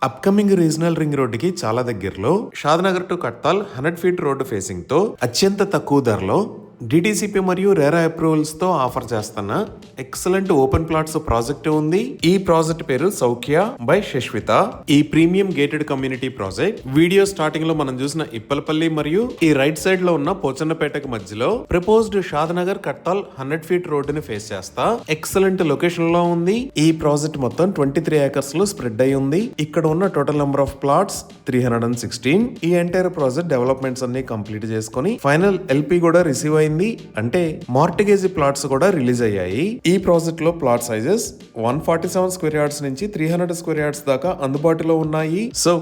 Upcoming regional ring రోడ్డుకి చాలా దగ్గరలో Shadnagar to Kadthal 100 feet road facing తో అత్యంత తక్కువ ధరలో డిటిసిపి మరియు రేరా అప్రూవల్స్ తో ఆఫర్ చేస్తున్న ఎక్సలెంట్ ఓపెన్ ప్లాట్స్ ప్రాజెక్ట్ ఉంది. ఈ ప్రాజెక్ట్ పేరు సౌఖ్య బై శశ్విత. ఈ premium gated community project video starting లో మనం చూసిన ఇప్పలపల్లి మరియు ఈ రైట్ సైడ్ లో ఉన్న పోచన్నపేటకు మధ్యలో ప్రపోజ్డ్ షాద్నగర్ కట్తాల్ 100 ఫీట్ రోడ్డుని ఫేస్ చేస్తా ఎక్సలెంట్ లొకేషన్ లో ఉంది. ఈ ప్రాజెక్ట్ మొత్తం 23 ఏకర్స్ లో స్ప్రెడ్ అయి ఉంది. ఇక్కడ ఉన్న టోటల్ నెంబర్ ఆఫ్ ప్లాట్స్ 316. ఈ ఎంటైర్ ప్రాజెక్ట్ డెవలప్మెంట్స్ అన్ని కంప్లీట్ చేసుకుని ఫైనల్ ఎల్పి కూడా రిసీవ్ అయింది. అంటే మార్టిగేజ్ ప్లాట్స్ కూడా రిలీజ్ అయ్యాయి. ఈ ప్రాజెక్ట్ లో ప్లాట్ సైజెస్ 147 స్క్వేర్ యార్డ్స్ నుంచి 300 స్క్వేర్ యార్డ్స్ దాకా అందుబాటులో ఉన్నాయి. సో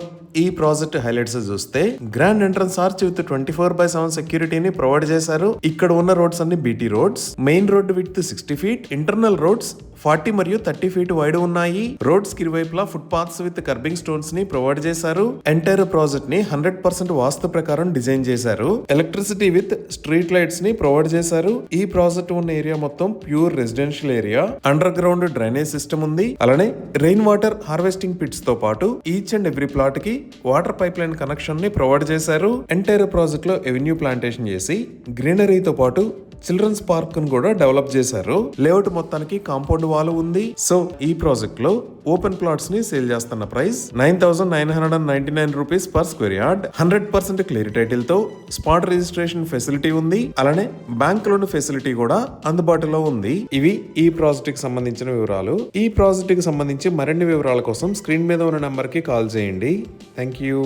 ఈ ప్రాజెక్ట్ హైలైట్స్ చూస్తే గ్రాండ్ ఎంట్రన్స్ ఆర్చ్ విత్ 24/7 సెక్యూరిటీని ప్రొవైడ్ చేశారు. ఇక్కడ ఉన్న రోడ్స్ అన్ని BT roads. Main road with 60 feet, internal roads 40 మరియు 30 ఫీట్ వైడ్ ఉన్నాయి. రోడ్స్ కి ఇరువైపులా foot paths with kerbing stones ని ప్రొవైడ్ చేశారు. ఎంటైర్ ప్రాజెక్ట్ ని 100% వాస్తు ప్రకారం డిజైన్ చేశారు. ఎలక్ట్రిసిటీ విత్ స్ట్రీట్ లైట్స్ ని ప్రొవైడ్ చేశారు. ఈ ప్రాజెక్ట్ ఉన్న ఏరియా మొత్తం pure residential area. Under ground drainage system ఉంది. అలానే రెయిన్ వాటర్ హార్వెస్టింగ్ పిట్స్ తో పాటు ఈచ్ అండ్ ఎవ్రీ ప్లాట్ కి వాటర్ పైప్ లైన్ కనెక్షన్ ని ప్రొవైడ్ చేశారు. ఎంటైర్ ప్రాజెక్ట్ లో ఎవెన్యూ ప్లాంటేషన్ చేసి గ్రీనరీతో పాటు చిల్డ్రన్స్ పార్క్ ను కూడా డెవలప్ చేశారు. లేఅవుట్ మొత్తానికి కాంపౌండ్ వాల్ ఉంది. సో ఈ ప్రాజెక్ట్ లో ఓపెన్ ప్లాట్స్ ని సేల్ చేస్తున్న price 9,999 rupees per square yard. 100% clear title తో స్పాట్ రిజిస్ట్రేషన్ ఫెసిలిటీ ఉంది. అలానే బ్యాంక్ లోన్ ఫెసిలిటీ కూడా అందుబాటులో ఉంది. ఇవి ఈ ప్రాజెక్ట్ కి సంబంధించిన వివరాలు. ఈ ప్రాజెక్ట్ కి సంబంధించి మరిన్ని వివరాల కోసం స్క్రీన్ మీద ఉన్న నెంబర్ కి కాల్ చేయండి. Thank you.